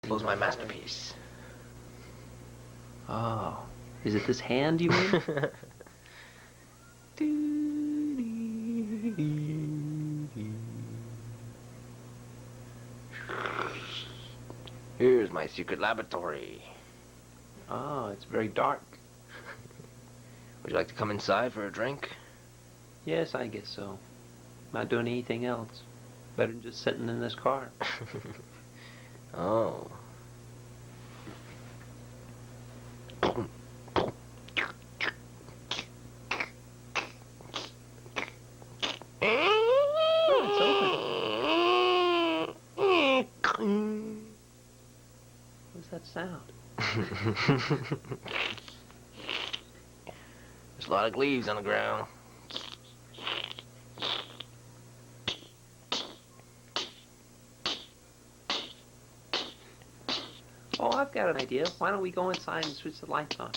was my masterpiece. Oh, is it this hand you mean? Here's my secret laboratory. Oh, it's very dark. Would you like to come inside for a drink? Yes, I guess so. Not doing anything else. Better than just sitting in this car. Oh. What's that sound? There's a lot of leaves on the ground. Oh, I've got an idea. Why don't we go inside and switch the lights on?